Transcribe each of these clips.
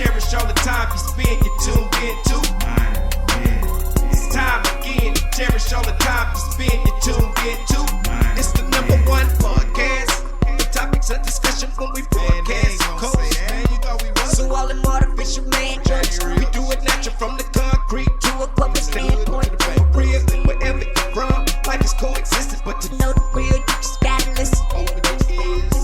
cherish all the time you spend, you tuned in to. It's time again to cherish all the time you spend, you tuned in to. It's the number one podcast. The topics of discussion when we broadcast. So all them artificial man jokes, we do it natural from the concrete to a public standpoint. Real, wherever you're from, life is coexisting, but to know the real, you just gotta listen.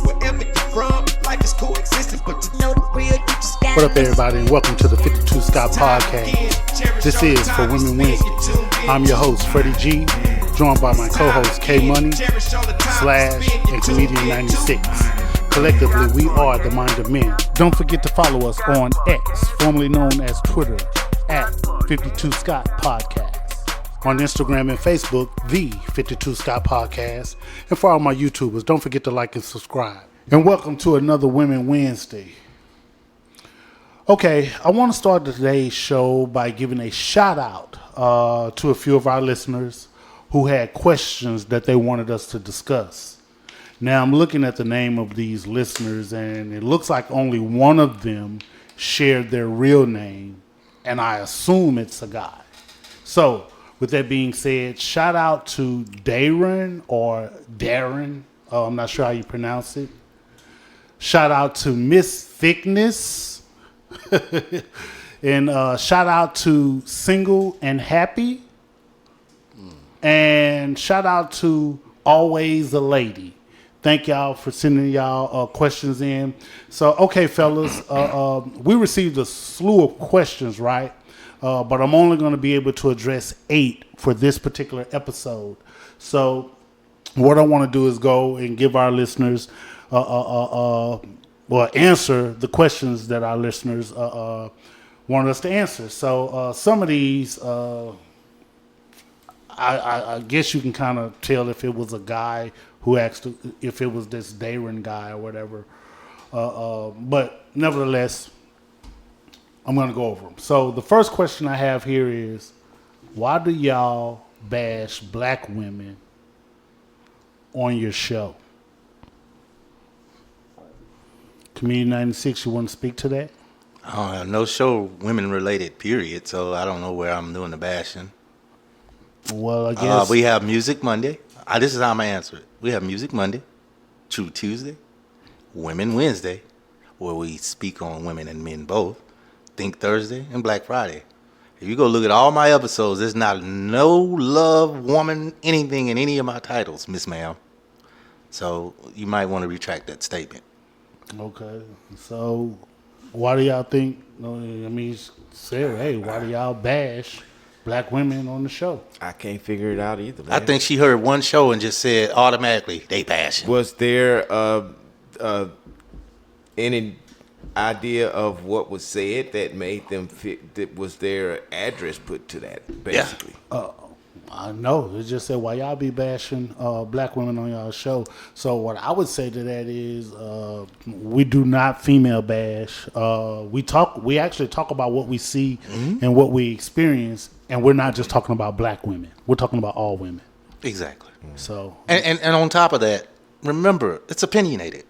Wherever you're from, life is coexisting, but to know the real, you just gotta listen. What up, everybody, and welcome to the 52 Scott Podcast. This is For Women Wednesday. I'm your host, Freddie G, joined by my co-host, K Money, Slash, and Comedian 96. Collectively, we are the Mind of Men. Don't forget to follow us on X, formerly known as Twitter, at 52 Scott Podcast. On Instagram and Facebook, the 52 Scott Podcast. And for all my YouTubers, don't forget to like and subscribe. And welcome to another Women Wednesday. Okay, I want to start today's show by giving a shout out to a few of our listeners who had questions that they wanted us to discuss. Now, I'm looking at the name of these listeners, and it looks like only one of them shared their real name, and I assume it's a guy. So, with that being said, shout out to Darren or Darren. I'm not sure how you pronounce it. Shout out to Miss Thickness. And shout out to Single and Happy. And shout out to Always a Lady. Thank y'all for sending y'all questions in. So, okay, fellas, we received a slew of questions, right? But I'm only going to be able to address 8 for this particular episode. So what I want to do is go and give our listeners, answer the questions that our listeners wanted us to answer. So some of these, I guess you can kind of tell if it was a guy who asked if it was this Darren guy or whatever. But nevertheless, I'm going to go over them. So the first question I have here is, why do y'all bash black women on your show? Comedian 96, you want to speak to that? I don't have no show women related, period. So I don't know where I'm doing the bashing. Well, I guess we have Music Monday. This is how I'm going to answer it. We have Music Monday, True Tuesday, Women Wednesday, where we speak on women and men both, Think Thursday, and Black Friday. If you go look at all my episodes, there's not no love, woman, anything in any of my titles, Miss Ma'am. So you might want to retract that statement. Okay. So why do y'all think, Sarah, hey, why do y'all bash black women on the show? I can't figure it out either, man. I think she heard one show and just said automatically, they bashing. Was there any idea of what was said that made them fit? That was their address put to that, basically? Yeah. I know. It just said, why y'all be bashing black women on y'all show? So what I would say to that is, we do not female bash. We actually talk about what we see and what we experience, and we're not just talking about black women. We're talking about all women. Exactly. So and on top of that, remember, it's opinionated.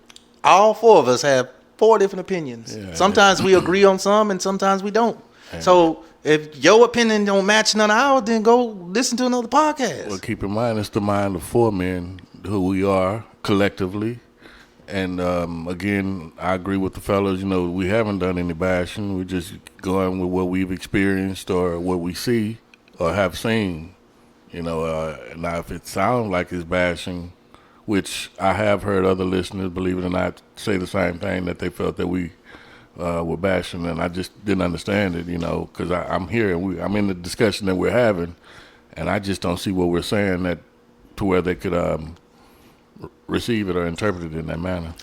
All 4 of us have 4 different opinions. Yeah, sometimes we agree on some, and sometimes we don't. Yeah. So if your opinion don't match none of ours, then go listen to another podcast. Well, keep in mind, it's the mind of 4 men who we are collectively. And again, I agree with the fellas. We haven't done any bashing. We're just going with what we've experienced or what we see or have seen. Now if it sounds like it's bashing, which I have heard other listeners, believe it or not, say the same thing, that they felt that we were bashing, and I just didn't understand it, because I'm here and I'm in the discussion that we're having, and I just don't see what we're saying that to where they could receive it or interpret it in that manner.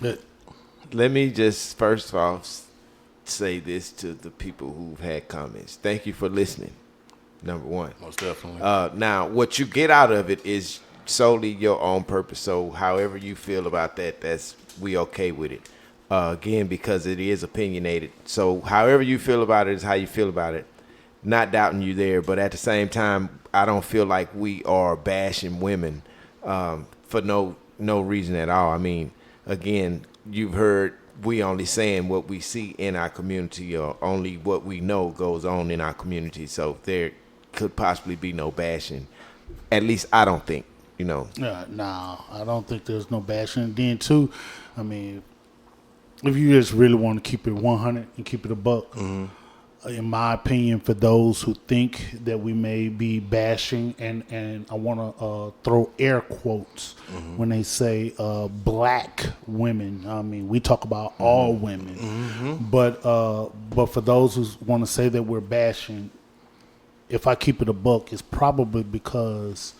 Let me just first off say this to the people who've had comments. Thank you for listening, number one. Most definitely. Now, what you get out of it is solely your own purpose. So however you feel about that, we okay with it. Again, because it is opinionated. So however you feel about it is how you feel about it. Not doubting you there, but at the same time, I don't feel like we are bashing women for no reason at all. I mean, again, you've heard we only saying what we see in our community, or only what we know goes on in our community. So there could possibly be no bashing. At least I don't think, No, I don't think there's no bashing. And then too, I mean, if you just really want to keep it 100 and keep it a buck, in my opinion, for those who think that we may be bashing, and I want to throw air quotes when they say black women. I mean, we talk about all women, but for those who want to say that we're bashing, if I keep it a buck, it's probably because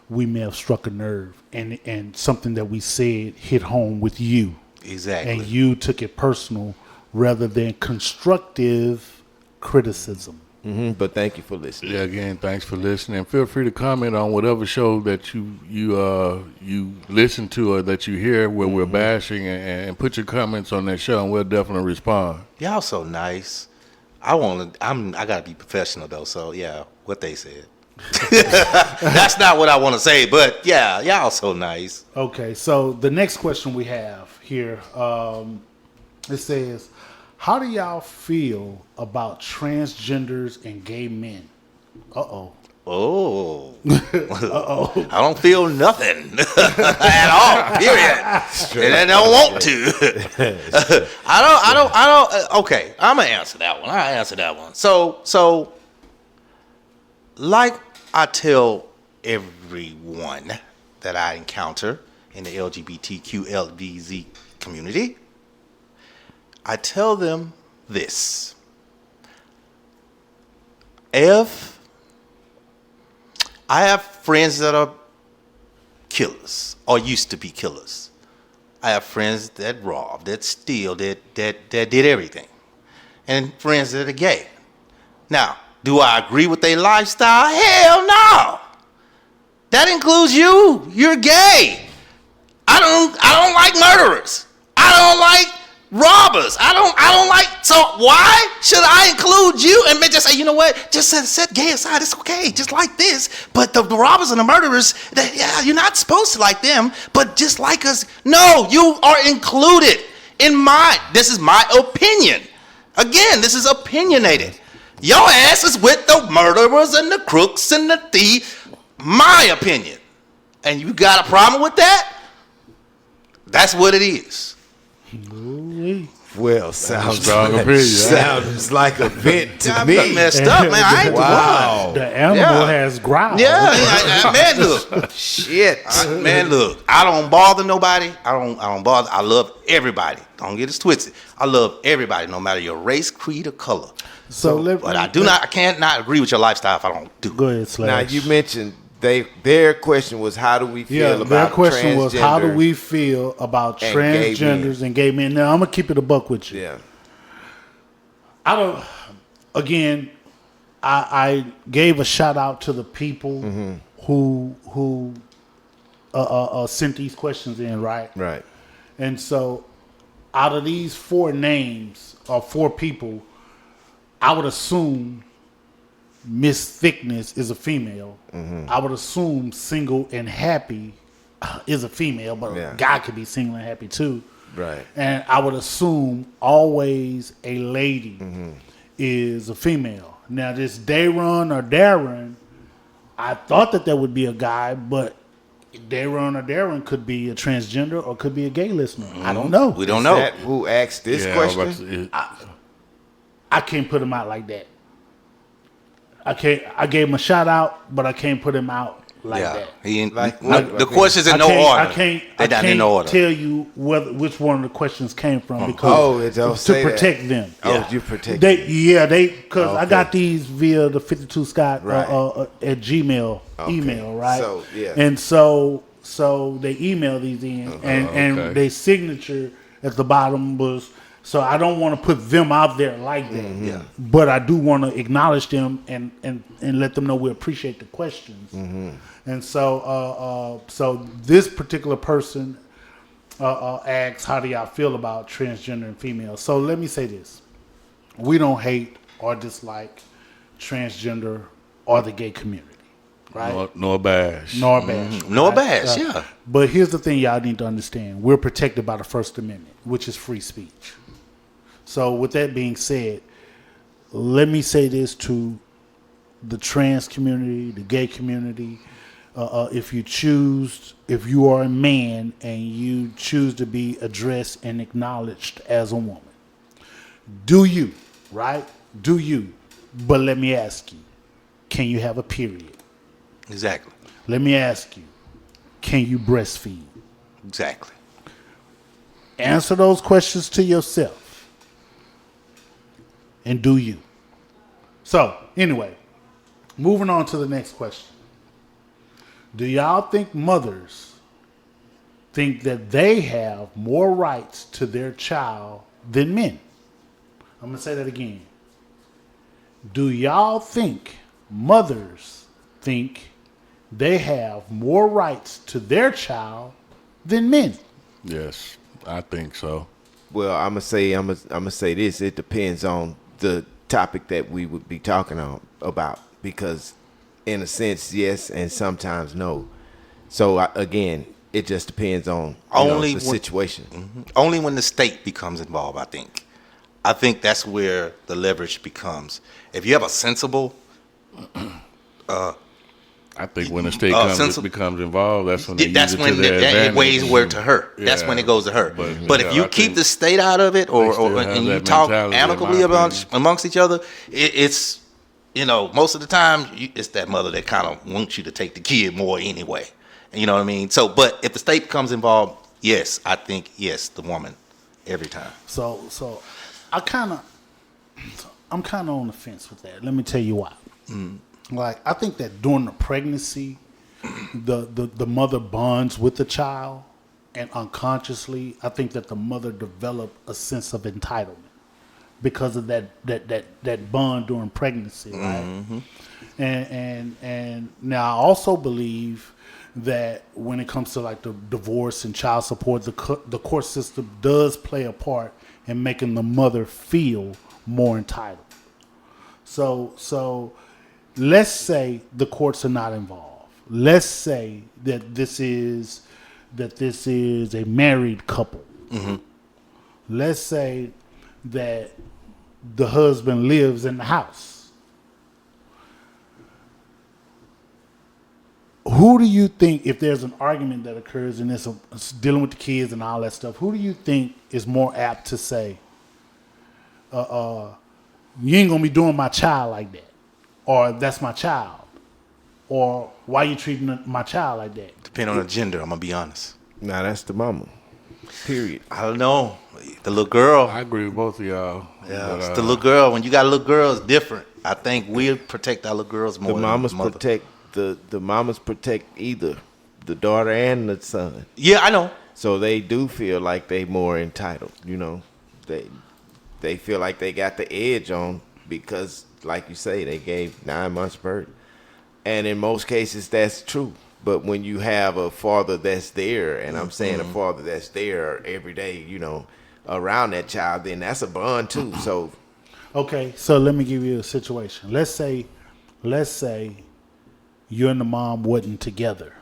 we may have struck a nerve, and something that we said hit home with you. Exactly. And you took it personal rather than constructive criticism. But thank you for listening. Yeah, again, thanks for listening. Feel free to comment on whatever show that you listen to or that you hear where we're bashing, and put your comments on that show, and we'll definitely respond. Y'all so nice. I gotta be professional though, so yeah, what they said. That's not what I want to say, but yeah, y'all so nice. Okay, so the next question we have here, it says, how do y'all feel about transgenders and gay men? Uh-oh. Oh. Uh-oh. I don't feel nothing at all, period. And I don't want to. I don't, okay, I'm going to answer that one. I'll answer that one. So, like I tell everyone that I encounter in the LGBTQ LBZ community, I tell them this. If I have friends that are killers or used to be killers, I have friends that rob, that steal, that did everything, and friends that are gay. Now, do I agree with their lifestyle? Hell no. That includes you. You're gay. I don't like murderers. I don't like robbers. I don't like. So why should I include you and just say, you know what? Just set gay aside. It's okay. Just like this. But the robbers and the murderers, you're not supposed to like them. But just like us. No, you are included in my. This is my opinion. Again, this is opinionated. Your ass is with the murderers and the crooks and the thieves. My opinion. And you got a problem with that? That's what it is. Well, sounds strong opinion. Sounds like a vent to me. I messed up, man. I ain't Wow. The animal has growled. Yeah, man, look. Shit. Man, look. I don't bother nobody. I don't bother. I love everybody. Don't get it twisted. I love everybody, no matter your race, creed, or color. But I can't not agree with your lifestyle if I don't do it. Go ahead, Slash. Now, you mentioned their question was, how do we feel about their question was, how do transgender we feel about and gay transgenders and gay men? Now, I'm going to keep it a buck with you. Yeah. I gave a shout out to the people who sent these questions in, right? Right. And so out of these four names or four people, I would assume Miss Thickness is a female. I would assume Single and Happy is a female, but a guy could be single and happy too. Right. And I would assume Always a Lady is a female. Now, this Dayron or Darren, I thought that would be a guy, but Dayron or Darren could be a transgender or could be a gay listener. I don't know. We don't know. That who asked this question? I can't put him out like that. I gave him a shout out, but I can't put him out like that. He ain't, the questions in no order. I can't in order. tell you which one of the questions came from because to protect them. Oh, you protect them. Because I got these via the 52 Scott at Gmail email, right? So and so they email these in, and their signature at the bottom was. So I don't want to put them out there like that, but I do want to acknowledge them and let them know we appreciate the questions. And so so this particular person asks, how do y'all feel about transgender and female? So let me say this. We don't hate or dislike transgender or the gay community. right? Nor bash. Nor bash. No right? bash, yeah. But here's the thing y'all need to understand. We're protected by the First Amendment, which is free speech. So with that being said, let me say this to the trans community, the gay community. If you are a man and you choose to be addressed and acknowledged as a woman, do you, right? Do you? But let me ask you, can you have a period? Exactly. Let me ask you, can you breastfeed? Exactly. Answer those questions to yourself. And do you? So, anyway, moving on to the next question. Do y'all think mothers think that they have more rights to their child than men? I'm going to say that again. Do y'all think mothers think they have more rights to their child than men? Yes, I think so. Well, I'm gonna say this. It depends on the topic that we would be talking about, because in a sense, yes, and sometimes no. So again, it just depends on the situation. Only when the state becomes involved, I think. I think that's where the leverage becomes. If you have a sensible, I think when the state becomes involved, that's when that's when it weighs where to her. Yeah. That's when it goes to her. But if you keep the state out of it, or and you talk amicably amongst each other, it's most of the time it's that mother that kind of wants you to take the kid more anyway. You know what I mean? So, but if the state becomes involved, yes, I think the woman every time. So I'm kind of on the fence with that. Let me tell you why. Like, I think that during the pregnancy, the mother bonds with the child, and unconsciously, I think that the mother developed a sense of entitlement because of that bond during pregnancy, right? And now I also believe that when it comes to like the divorce and child support, the court system does play a part in making the mother feel more entitled. So let's say the courts are not involved. Let's say that this is a married couple. Let's say that the husband lives in the house. Who do you think, if there's an argument that occurs and it's dealing with the kids and all that stuff, who do you think is more apt to say, you ain't gonna be doing my child like that, or that's my child, or why you treating my child like that? Depending on the gender, I'm gonna be honest. Nah, that's the mama. Period. I don't know. The little girl. I agree with both of y'all. Yeah, it's the little girl. When you got a little girl, it's different. I think we protect our little girls more. The mamas than the mother. protect the mamas protect either the daughter and the son. Yeah, I know. So they do feel like they more entitled. They feel like they got the edge on because, like you say, they gave 9 months birth. And in most cases, that's true. But when you have a father that's there, and I'm saying a father that's there every day, around that child, then that's a bond too. So, okay, so let me give you a situation. Let's say you and the mom wasn't together,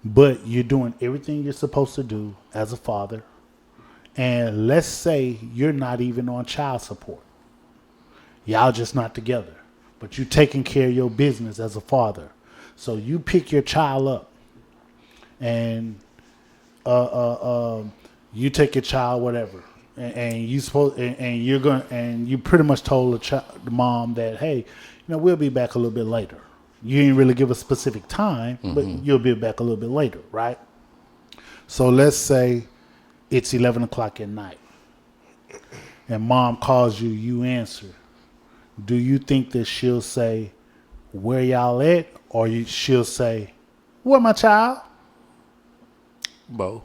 but you're doing everything you're supposed to do as a father. And let's say you're not even on child support. Y'all just not together, but you taking care of your business as a father. So you pick your child up, and you take your child, whatever, and you pretty much told the mom that, hey, we'll be back a little bit later. You didn't really give a specific time, but you'll be back a little bit later, right? So let's say it's 11 o'clock at night, and mom calls you, you answer. Do you think that she'll say, where y'all at? Or she'll say, where my child? Both.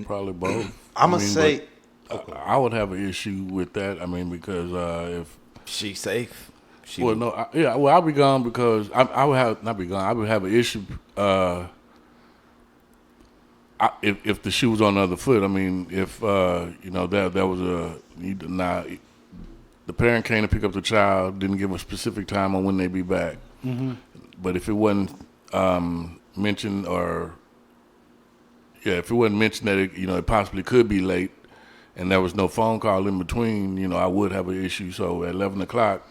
Probably both. I'm going to say... I would have an issue with that. Because if... She's safe. I'll be gone because I would have... Not be gone. I would have an issue if the shoe was on the other foot. If, that was a... the parent came to pick up the child, didn't give a specific time on when they'd be back. But if it wasn't mentioned, if it wasn't mentioned that it possibly could be late, and there was no phone call in between, I would have an issue. So at 11 o'clock,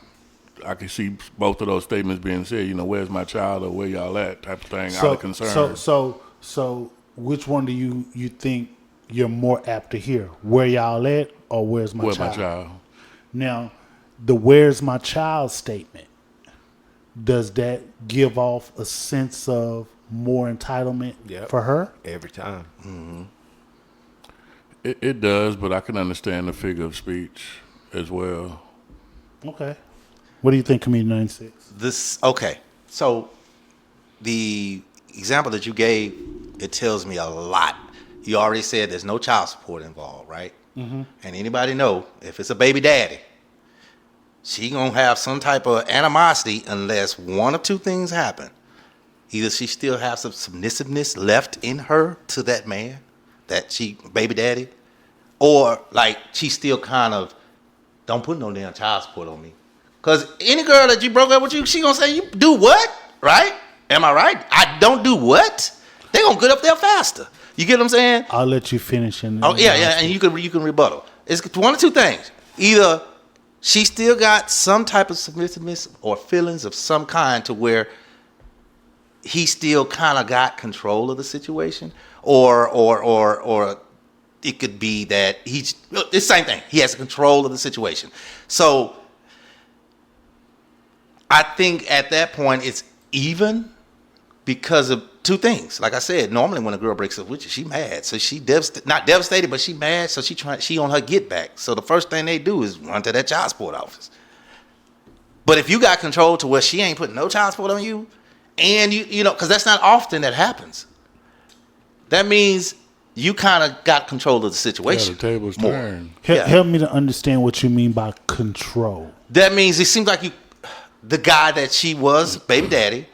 I can see both of those statements being said. Where's my child, or where y'all at, type of thing, out of concern. So which one do you think you're more apt to hear? Where y'all at, or where's my child? Now, the "where's my child" statement, does that give off a sense of more entitlement for her? Every time. Mm-hmm. It does, but I can understand the figure of speech as well. Okay. What do you think, Comedian 96? So the example that you gave, it tells me a lot. You already said there's no child support involved, right? Mm-hmm. And anybody know, if it's a baby daddy, she gonna have some type of animosity unless one of two things happen. Either she still has some submissiveness left in her to that man, baby daddy, or like she still kind of don't put no damn child support on me. Cause any girl that you broke up with, she gonna say, you do what? Right? Am I right? I don't do what? They gonna get up there faster. You get what I'm saying? I'll let you finish. And and you can rebuttal. It's one of two things. Either she still got some type of submissiveness or feelings of some kind to where he still kind of got control of the situation, or it could be that it's the same thing. He has control of the situation. So I think at that point it's even because of two things. Like I said, normally when a girl breaks up with you, she mad. So she not devastated, but she mad. So she on her get back. So the first thing they do is run to that child support office. But if you got control to where she ain't putting no child support on you, and you know, because that's not often that happens. That means you kind of got control of the situation. Yeah, the tables turned. Help me to understand what you mean by control. That means it seems like the guy that she was, baby daddy,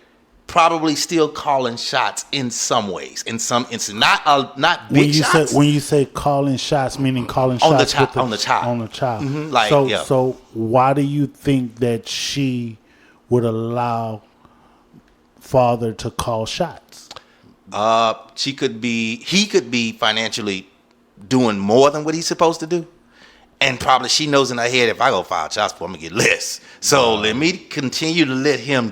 probably still calling shots in some ways, in some instances, not big shots. When you say calling shots, meaning calling shots on the child. Mm-hmm. So why do you think that she would allow father to call shots? He could be financially doing more than what he's supposed to do. And probably she knows in her head, if I go file child support, I'm going to get less. So let me continue to let him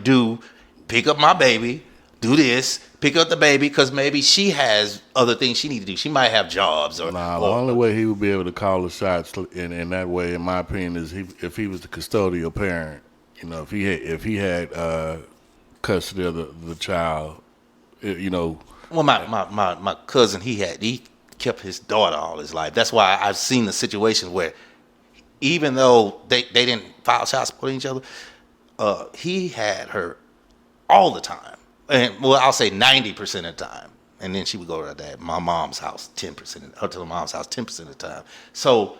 pick up my baby, do this, pick up the baby, because maybe she has other things she needs to do. She might have jobs. The only way he would be able to call the shots in that way, in my opinion, is if he was the custodial parent. If he had custody of the child, Well, my cousin, he kept his daughter all his life. That's why I've seen the situation where even though they didn't file child support on each other, he had her all the time. And I'll say 90% of the time. And then she would go to my mom's house 10%, or to the mom's house 10% of the time. So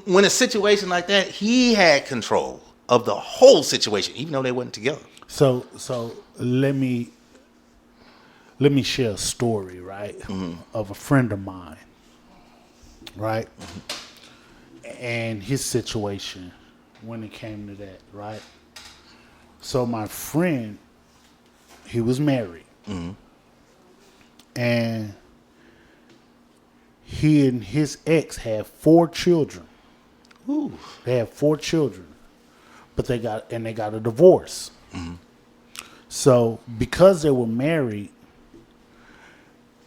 when a situation like that, he had control of the whole situation, even though they weren't together. So let me share a story, right, of a friend of mine, right, and his situation when it came to that, right. So my friend, he was married, and he and his ex had 4 children. Ooh. They had 4 children, but they got a divorce. So because they were married,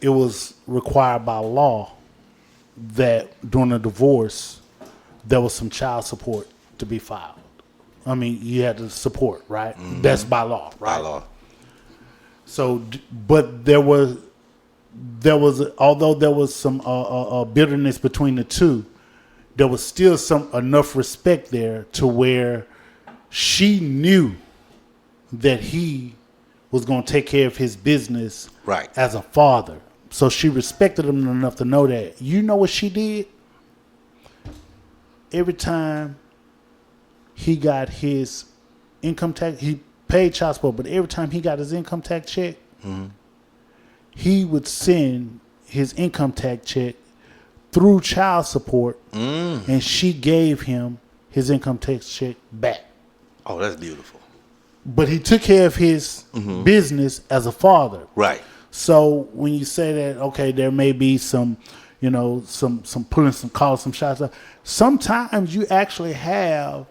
it was required by law that during a divorce, there was some child support to be filed. I mean, you had to support, right? Mm-hmm. That's by law, right? By law. So, but there was, although there was some bitterness between the two, there was still enough respect there to where she knew that he was going to take care of his business, right, as a father. So she respected him enough to know that. You know what she did? Every time he got his income tax, he paid child support, but every time he got his income tax check, he would send his income tax check through child support, and she gave him his income tax check back. Oh, that's beautiful. but he took care of his business as a father. Right. So when you say that, okay, there may be some, some pulling some calls, some shots. Sometimes you actually have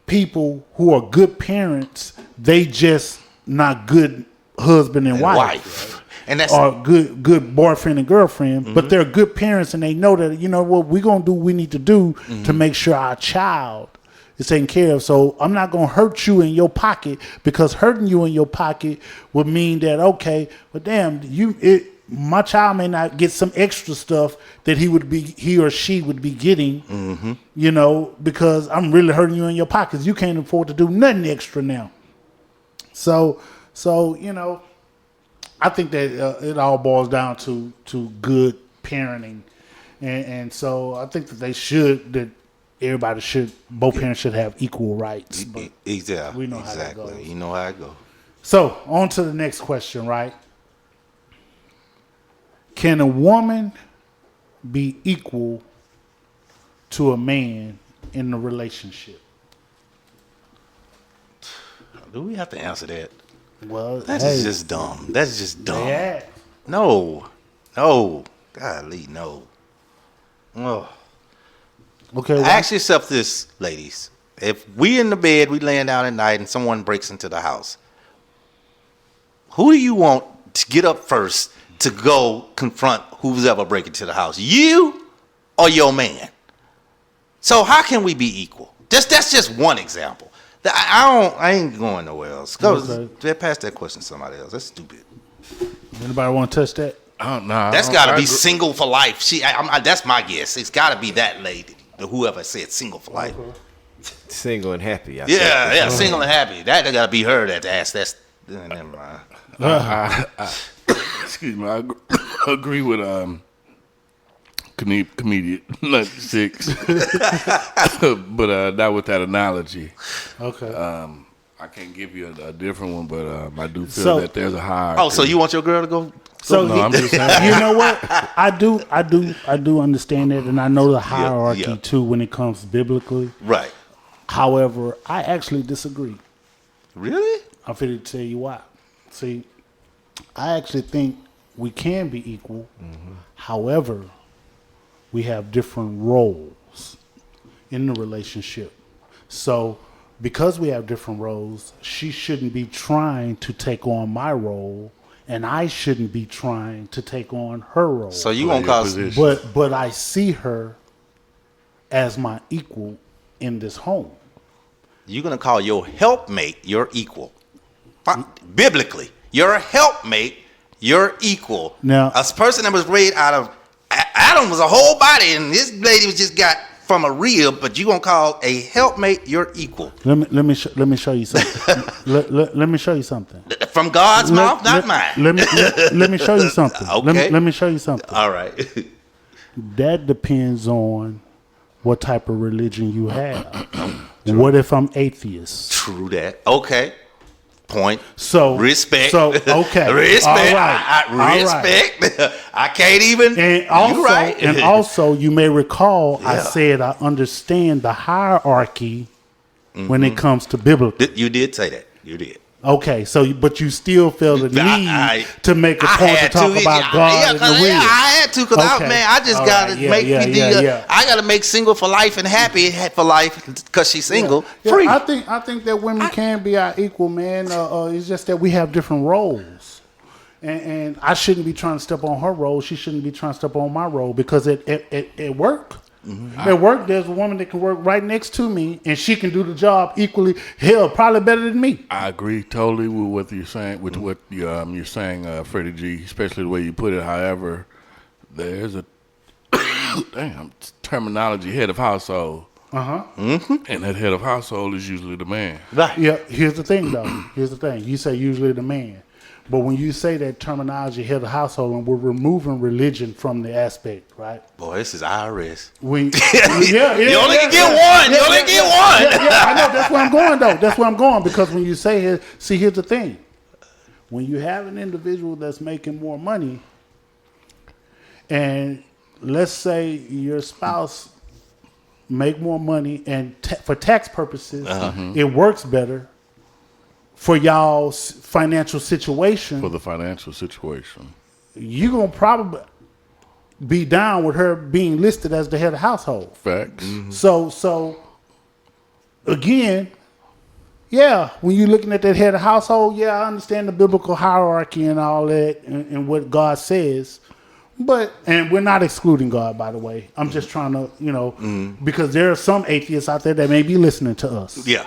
people who are good parents. They just not good husband and wife. And that's or good boyfriend and girlfriend, but they're good parents and they know that, what we're going to do, we need to do to make sure our child is taken care of. So I'm not going to hurt you in your pocket, because hurting you in your pocket would mean that, okay, well, damn, my child may not get some extra stuff that he or she would be getting, because I'm really hurting you in your pockets. You can't afford to do nothing extra now. So I think that it all boils down to good parenting, and so I think that both parents should have equal rights. But exactly. We know how that goes. You know how it goes. So on to the next question, right? Can a woman be equal to a man in a relationship? Do we have to answer that? Well, That's just dumb. That's just dumb. Yeah. No. Golly, no. Oh. Okay. Well, Ask yourself this, ladies. If we in the bed, we laying down at night, and someone breaks into the house, who do you want to get up first to go confront who's ever breaking into the house? You or your man? So how can we be equal? That's just one example. I ain't going nowhere else. Go past that question to somebody else. That's stupid. Anybody want to touch that? That's got to be single for life. That's my guess. It's got to be that lady, whoever said single for life. Single and happy. Yeah, single and happy. That got to be her that asked. That's never mind. Excuse me. I agree with comedian 96, but not with that analogy. Okay. I can't give you a different one, but I do feel that there's a hierarchy. Oh, so you want your girl to go? So no, I'm just saying. You know what? I do understand that, and I know the hierarchy too when it comes biblically. Right. However, I actually disagree. Really? I'm finna tell you why. See, I actually think we can be equal. However, we have different roles in the relationship. So because we have different roles, she shouldn't be trying to take on my role, and I shouldn't be trying to take on her role. So you won't cause, but I see her as my equal in this home. You're gonna call your helpmate your equal. Biblically, your helpmate your equal. Now, a person that was raised out of Adam was a whole body, and this lady was just got from a rib. But you gonna call a helpmate your equal? Let me show you something. let me show you something. From God's mouth, not mine. Let me show you something. Okay. Let me show you something. All right. That depends on what type of religion you have. What if I'm atheist? True that. Okay. Point. So respect. So okay. Respect. All right. I respect. Right. I can't even. And also, you're right. And also, you may recall I said I understand the hierarchy when it comes to biblical. You did say that. You did. Okay, so but you still feel the need to make a point to talk about God and the will. Yeah, I had to because I just got to make I got to make single for life and happy for life because she's single. Free. I think that women can be our equal, man. It's just that we have different roles, and I shouldn't be trying to step on her role. She shouldn't be trying to step on my role because it work. At work, there's a woman that can work right next to me, and she can do the job equally, probably better than me. I agree totally with what you're saying, with what you're saying, Freddie G, especially the way you put it. However, there's a terminology, head of household. And that head of household is usually the man. Right. Yeah, here's the thing, though. Here's the thing. You say usually the man. But when you say that terminology, head of household, and we're removing religion from the aspect, right? Boy, this is IRS. You only can get one. You only get one. Yeah, I know. That's where I'm going, though. That's where I'm going. Because when you say here, here's the thing. When you have an individual that's making more money, and let's say your spouse make more money, and for tax purposes, it works better. for y'all's financial situation, For the financial situation. you're going to probably be down with her being listed as the head of household. Facts. So again, yeah, when you're looking at that head of household, yeah, I understand the biblical hierarchy and all that and what God says. And we're not excluding God, by the way. I'm just trying to, because there are some atheists out there that may be listening to us. Yeah.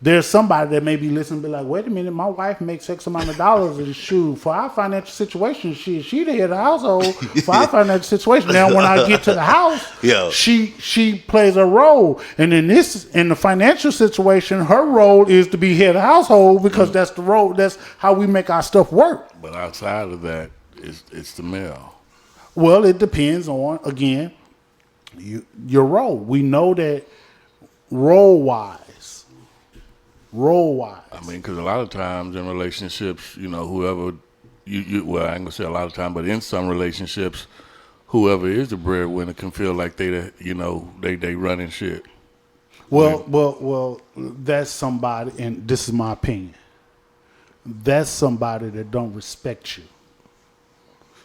There's somebody that may be listening and be like, wait a minute, my wife makes X amount of dollars and shoot, for our financial situation, she the head of the household for our financial situation. Now when I get to the house, Yeah. she plays a role. And in the financial situation, her role is to be head of the household because that's the role, that's how we make our stuff work. But outside of that, it's the male. Well, it depends on, again, your role. We know that role-wise. I mean, because a lot of times in relationships, whoever well, I ain't gonna say a lot of time, but in some relationships, whoever is the breadwinner can feel like they running shit. Well, that's somebody, and this is my opinion. That's somebody that don't respect you.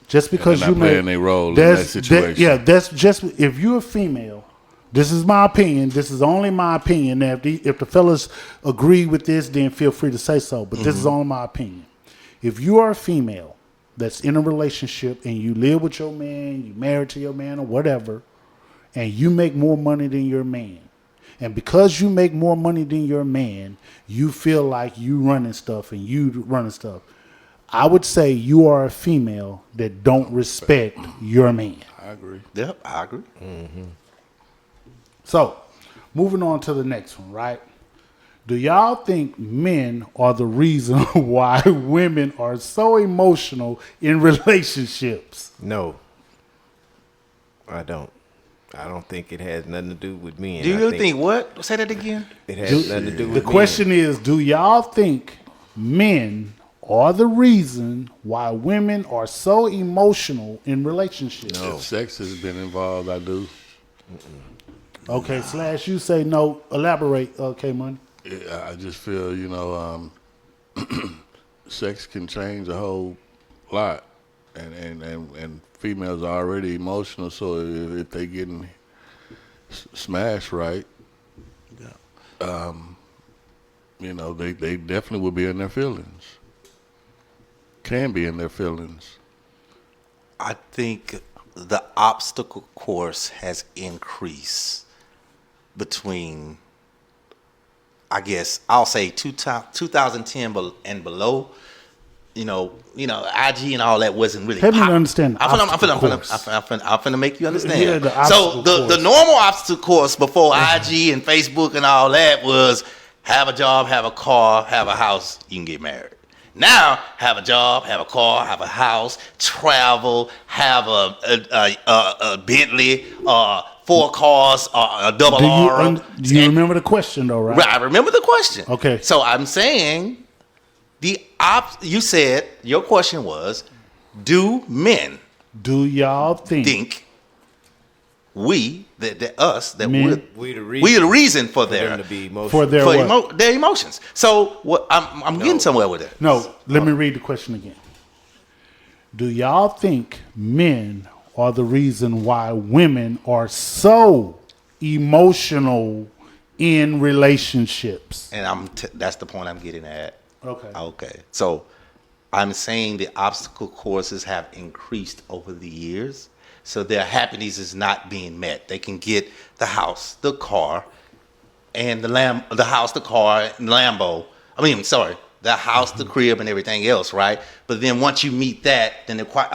Just because and you playing their role in that situation. that's just if you're a female. This is my opinion. This is only my opinion. Now, if the fellas agree with this, then feel free to say so. But this is only my opinion. If you are a female that's in a relationship and you live with your man, you married to your man or whatever, and you make more money than your man, and because you make more money than your man, you feel like you running stuff and you running stuff, I would say you are a female that don't respect your man. I agree. Yep, I agree. So, moving on to the next one, right? Do y'all think men are the reason why women are so emotional in relationships? No, I don't. I don't think it has nothing to do with men. Do you really think what? Say that again. It has nothing to do with The question is, do y'all think men are the reason why women are so emotional in relationships? If sex has been involved, I do. Okay, Slash, you say no. Elaborate, okay, Money. I just feel, sex can change a whole lot, and females are already emotional. So if they getting smashed right, they definitely will be in their feelings. Can be in their feelings. I think the obstacle course has increased between, I guess, I'll say 2010 and below. IG and all that wasn't really. Help me to understand. I'm finna make you understand. Yeah, the So obstacle the course. normal obstacle course before IG and Facebook and all that was have a job, have a car, have a house, you can get married. Now, have a job, have a car, have a house, travel, have a Bentley, 4 cars, a double R. Do you remember the question, though, right? Right, I remember the question. Okay. So I'm saying you said your question was, do men Do y'all think we Men. we the reason for their them to be emotional. for their what? their emotions? So what I'm getting somewhere with it. No, let me read the question again. Do y'all think men are the reason why women are so emotional in relationships? And that's the point I'm getting at. Okay. So I'm saying the obstacle courses have increased over the years. So their happiness is not being met. They can get the house, the car, and the house, the car, and Lambo. The house, the crib, and everything else, right? But then once you meet that, then they're quite,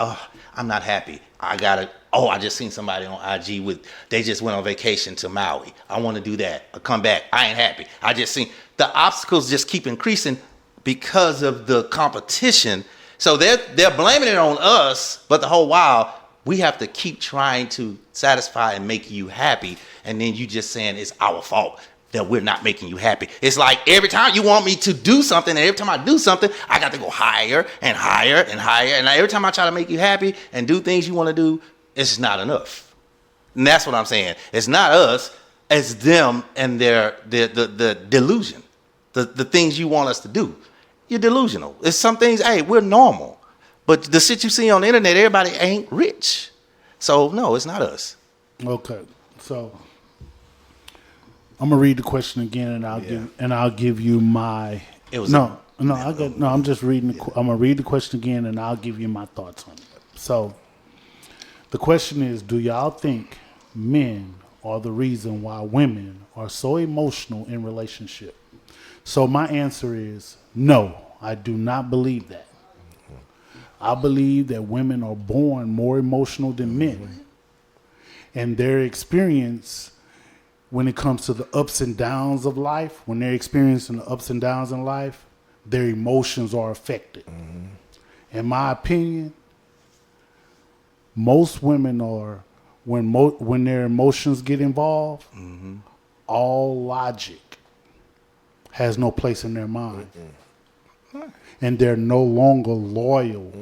I'm not happy. I just seen somebody on IG they just went on vacation to Maui. I want to do that. I come back. I ain't happy. I just seen the obstacles just keep increasing because of the competition. So they're blaming it on us, but the whole while we have to keep trying to satisfy and make you happy, and then you just saying it's our fault that we're not making you happy. It's like every time you want me to do something, and every time I do something, I got to go higher and higher and higher, and every time I try to make you happy and do things you want to do, it's not enough. And that's what I'm saying. It's not us, it's them and the delusion. the things you want us to do. You're delusional. It's some things, hey, we're normal. But the shit you see on the internet, everybody ain't rich. So, no, it's not us. Okay. So I'm gonna read the question again, and I'll give you my. I'm just reading. I'm gonna read the question again, and I'll give you my thoughts on it. So the question is: do y'all think men are the reason why women are so emotional in relationship? So my answer is no. I do not believe that. I believe that women are born more emotional than men, and their experience when it comes to the ups and downs of life, when they're experiencing the ups and downs in life, their emotions are affected. In my opinion, most women are, when their emotions get involved, all logic has no place in their mind. And they're no longer loyal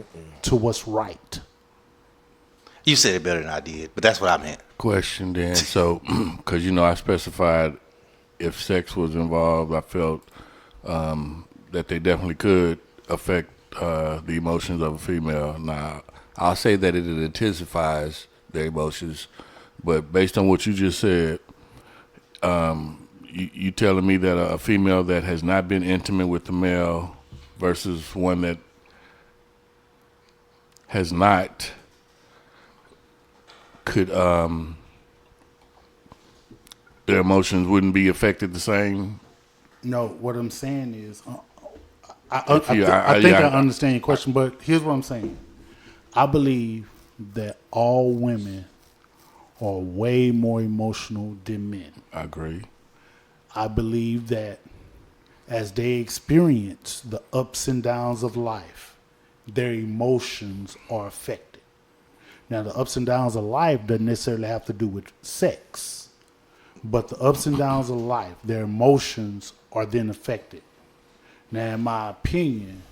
to what's right. You said it better than I did, but that's what I meant. Question then. So, because, I specified if sex was involved, I felt that they definitely could affect the emotions of a female. Now, I'll say that it intensifies their emotions, but based on what you just said, you telling me that a female that has not been intimate with the male versus one that has not could their emotions wouldn't be affected the same? No, what I'm saying is, I think I understand your question, but here's what I'm saying. I believe that all women are way more emotional than men. I agree. I believe that as they experience the ups and downs of life, their emotions are affected. Now, the ups and downs of life doesn't necessarily have to do with sex, but the ups and downs of life, their emotions are then affected. Now, in my opinion,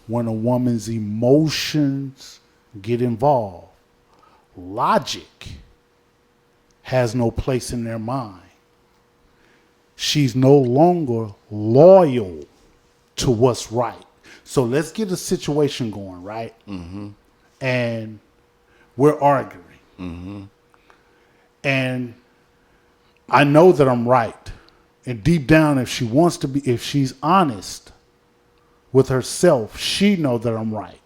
when a woman's emotions get involved, logic has no place in their mind. She's no longer loyal to what's right. So let's get a situation going, right? And we're arguing. And I know that I'm right. And deep down, if she wants to be, if she's honest with herself, she knows that I'm right.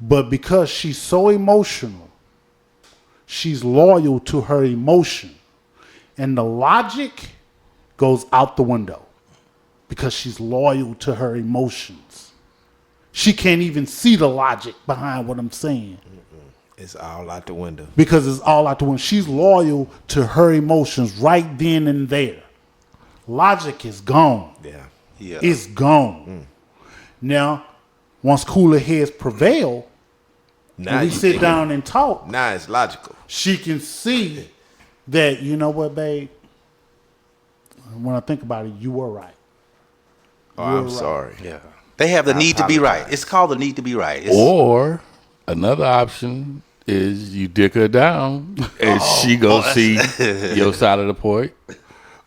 But because she's so emotional, she's loyal to her emotion. And the logic goes out the window because she's loyal to her emotions. She can't even see the logic behind what I'm saying. It's all out the window. Because it's all out the window. She's loyal to her emotions right then and there. Logic is gone. Yeah. It's gone. Now, once cooler heads prevail, Now and we sit down and talk, Now it's logical. she can see that, you know what, babe? When I think about it, you were right. Oh, I'm sorry. Yeah. They have the need to be right. It's called the need to be right. Or another option is you dick her down and she go see your side of the point.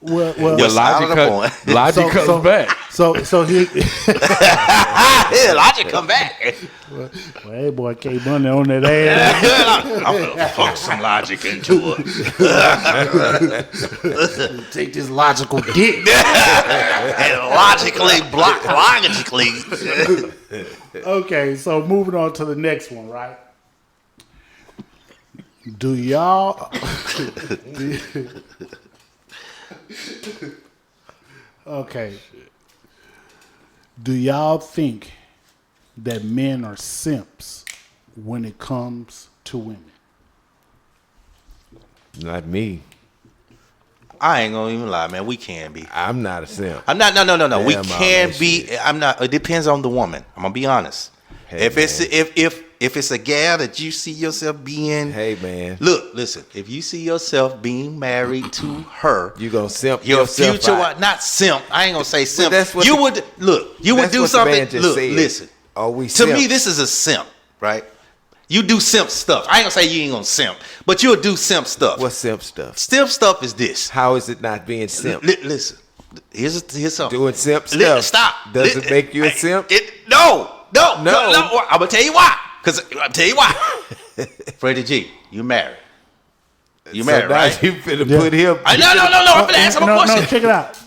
Well, Your side of the point. Logic comes back. So here, Yeah, logic come back. well, hey boy, K Bunny on that ass. I'm gonna fuck some logic into her. Take this logical dick. And logically. Okay, so moving on to the next one, right? Do y'all? Okay. Do y'all think that men are simps when it comes to women? Not me. I ain't gonna even lie, man. We can be. I'm not a simp. I'm not. No. We Damn, can all be. that I'm not. It depends on the woman. I'm gonna be honest. Hey, if it's man. if it's a gal that you see yourself being, Hey, man. look, listen. If you see yourself being married to her, You gonna simp your yourself future out. wife, not simp. I ain't gonna say simp. that's what you the- would look. You would That's do what the something. man just Look, said. listen. Oh, we To simp. me, this is a simp, right? You do simp stuff. I ain't gonna say you ain't gonna simp, but you'll do simp stuff. What simp stuff? Simp stuff is this. How is it not being simp? Listen, Here's something. Doing simp stuff. Stop. Does it make you a simp? No. I'm gonna tell you why. Freddie G, you married. You So married, now right? you finna put him. No. I'm finna ask him a question. No, check it out.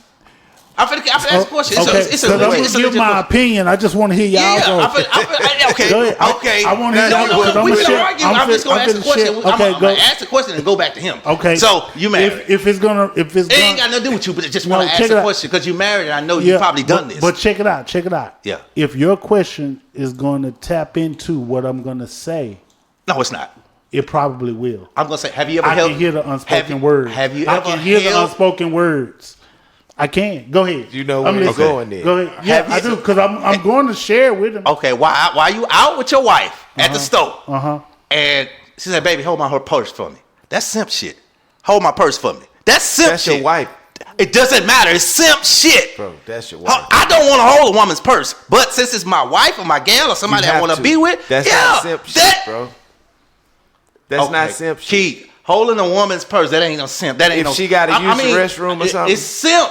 I'm finna ask a question. Okay, It's so a don't legit give my question. opinion. I just want to hear y'all. Yeah, okay. Go ahead. Okay. I want to hear y'all. No, we can argue. I'm just gonna ask the question. Okay, I'm gonna ask the question and go back to him. Okay. So you married. If it's It ain't got nothing to do with you, but I just want to ask the question because you married, and I know you probably done this. But check it out. Yeah. If your question is going to tap into what I'm going to say, No, it's not. it probably will. I'm gonna say, have you ever I held? can hear the unspoken words. Have you I ever can hear the held? unspoken words. I can. Go ahead. You know I'm where you're listening. going there. Go ahead. Yeah, Have I you- do because I'm going to share with him. Okay, why you out with your wife at the store? And she said, "Baby, hold her purse for me." That's simp shit. Hold my purse for me. That's simp That's shit. your wife, It doesn't matter. It's simp shit. bro. That's your wife. I don't want to hold a woman's purse, but since it's my wife or my gal or somebody You I have want to to. be with, That's yeah, not simp shit, bro. That's not simp shit. Keith, holding a woman's purse, that ain't no simp. That ain't If no. she gotta use the restroom or something, it's simp.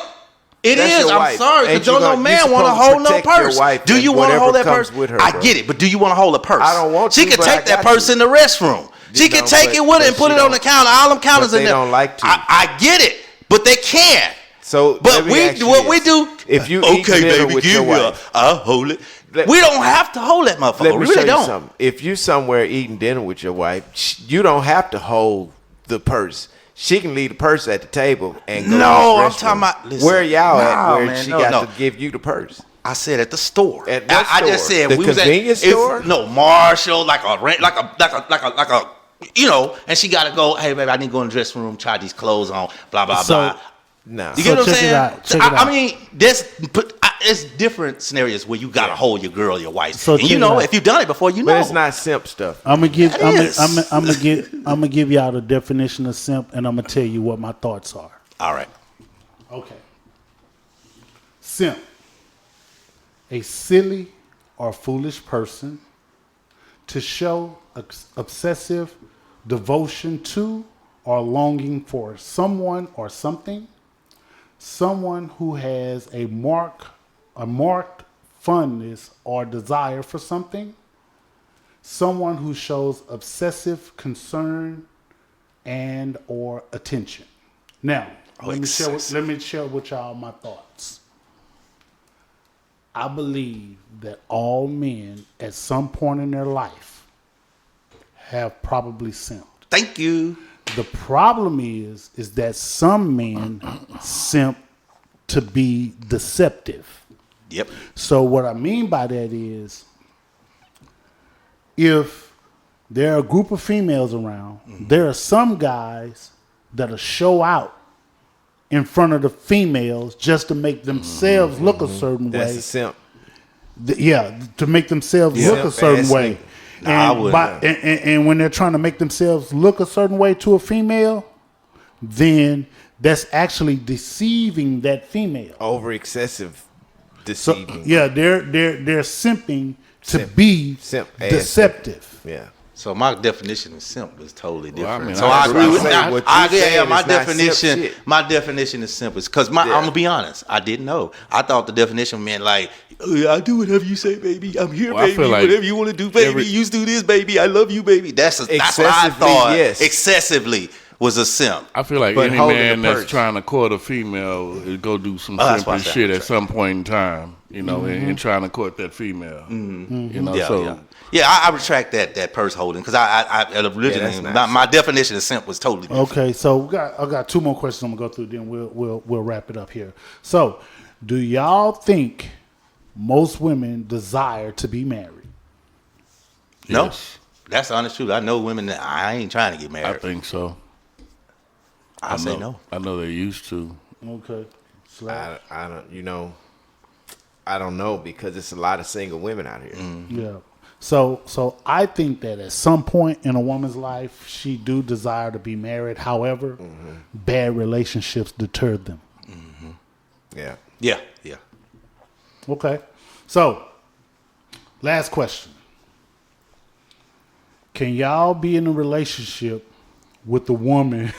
It that's is. your I'm wife. sorry, Ain't because you don't no gonna- man you want to supposed to hold no protect your purse. wife Do and you want to whatever hold that comes purse? with her, I bro. get it, but do you want to hold a purse? I don't want She to, can but I take that got purse to. in the restroom. She can No, take but- it with her but and put she it on the don't- counter. All them counters but in they there. don't like to. I get it, but they can. So, But let me ask you what this. we do. If you eat dinner with your wife, I'll hold it. Let- We don't have to hold that motherfucker. let We me really show you don't. something. If you somewhere eating dinner with your wife, you don't have to hold the purse. She can leave the purse at the table and go. No, to the I'm restroom. talking about- listen. Where y'all at? No, Where man, she no, got no. to give you the purse? I said at the store. At what I just store? said The we was at convenience store? No, Marshall, like a, you know. And she got to go. Hey, baby, I need to go in the dressing room, try these clothes on. Blah blah So- blah. No. You get what I'm check it saying? out, check it I out. mean, it's different scenarios where you gotta hold your girl, your wife. So and check you it know, out. if you've done it before, you know. But it's not simp stuff. I'm gonna give. That I'm is. gonna give y'all the definition of simp, and I'm gonna tell you what my thoughts are. All right. Okay. Simp. A silly or foolish person to show obsessive devotion to or longing for someone or something. Someone who has a marked fondness or desire for something. Someone who shows obsessive concern and or attention. Now, let me share with y'all my thoughts. I believe that all men at some point in their life have probably simped. Thank you. The problem is that some men simp to be deceptive. Yep. So what I mean by that is, if there are a group of females around, there are some guys that'll show out in front of the females just to make themselves look a certain That's way. a simp. To make themselves look a Simp certain ass way. nigga. Nah, I And, wouldn't. and when they're trying to make themselves look a certain way to a female, then that's actually deceiving that female. Over excessive So deceiving. yeah, they're simping to be Simp ass deceptive. Yeah. So my definition of simp is totally Well, I different. mean, so I I was agree about with to say, that. what I you agree. saying Yeah, is my not simp definition. shit. My definition is simple. Because I'm gonna be honest. I didn't know. I thought the definition meant like, I do whatever you say, baby. I'm here, Well, I baby. feel like Whatever you want to do, baby. You do this, baby. I love you, baby. That's what I Excessively, thought. yes. Excessively was a simp. I feel like But any holding man the that's purse. trying to court a female is go do some that's why I simple said shit I'm at some point in time, you know, and trying to court that female. You know, Yeah, so yeah. I retract that purse holding because I originally that's not my definition of simp was totally different. Okay, so I got two more questions I'm gonna go through. Then we'll wrap it up here. So, do y'all think most women desire to be married? No, yes, that's the honest truth. I know women that I ain't trying to get I married. think so. I say know, no. I know they used to. Okay, Slash. I don't, I don't know because it's a lot of single women out here. Yeah. So I think that at some point in a woman's life, she do desire to be married. However, bad relationships deter them. Yeah. Yeah. Okay. So, last question. Can y'all be in a relationship with a woman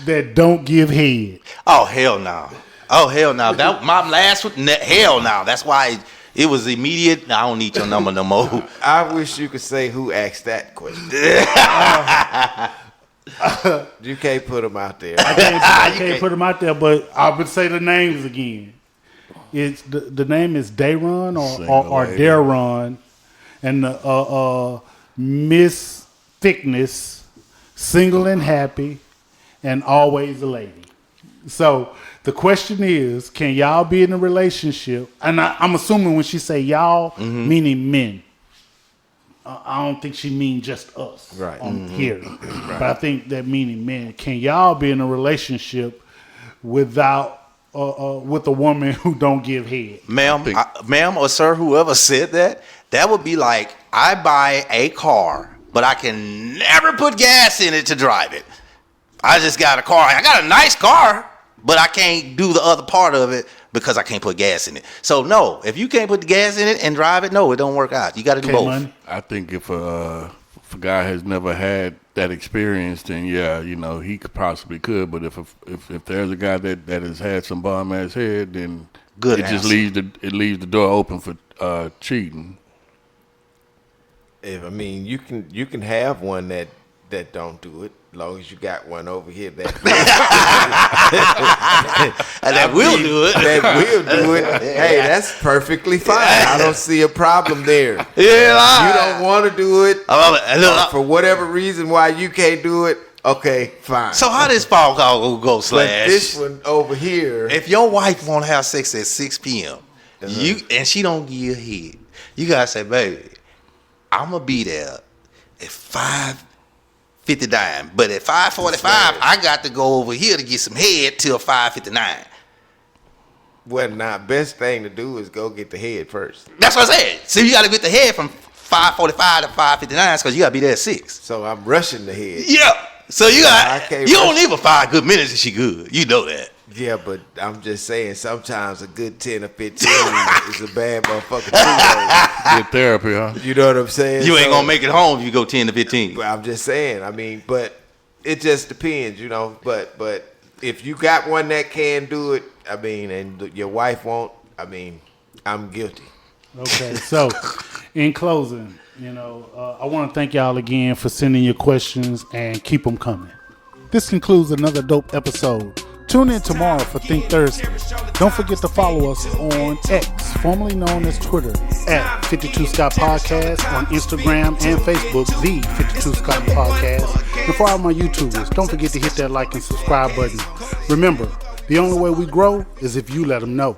that don't give head? Oh hell no. Oh hell no! That my last one. Hell no! That's why it was immediate. I don't need your number no more. I wish you could say who asked that question. You can't put them out there. I can't put them out there, but I would say the names again. It's the name is Dayron or Daron, and Miss Thickness, single and happy, and always a lady. So the question is, can y'all be in a relationship? And I'm assuming when she say y'all, meaning men. I don't think she means just us on here. But I think that meaning men. Can y'all be in a relationship without with a woman who don't give head? Ma'am or sir, whoever said that, that would be like, I buy a car, but I can never put gas in it to drive it. I just got a car. I got a nice car, but I can't do the other part of it because I can't put gas in it. So no, if you can't put the gas in it and drive it, no, it don't work out. You got to do both. Money? I think if a guy has never had that experience, then yeah, he could. But if there's a guy that has had some bomb ass head, then Good it answer. just leaves the door open for cheating. You can have one that don't do it, as long as you got one over here that That will do it. That will do it. Hey, that's perfectly fine. I don't see a problem there. Yeah, You don't want to do it for whatever reason why you can't do it. Okay, fine. So how this phone call go But slash? this one over here, If your wife want to have sex at 6 p.m. And she don't give you a head, you gotta say, baby, I'm gonna be there at 5:59, but at 5:45, I got to go over here to get some head till 5:59. well, now best thing to do is go get the head first. That's what I said. So you got to get the head from 5:45 to 5:59 because you got to be there at 6. So I'm rushing the head. Yeah. So you got can't you don't rush. need but 5 good minutes if she good. You know that. Yeah, but I'm just saying sometimes a good 10 or 15 is a bad motherfucker too. Good therapy, huh? You know what I'm saying? You ain't gonna make it home if you go 10 to 15. Well, I'm just saying. But it just depends, But if you got one that can do it, and your wife won't, I'm guilty. Okay, so in closing, I want to thank y'all again for sending your questions and keep them coming. This concludes another dope episode. Tune in tomorrow for Think Thursday. Don't forget to follow us on X, formerly known as Twitter, at 52 Scott Podcast, on Instagram and Facebook, the 52 Scott Podcast. And for all my YouTubers, don't forget to hit that like and subscribe button. Remember, the only way we grow is if you let them know.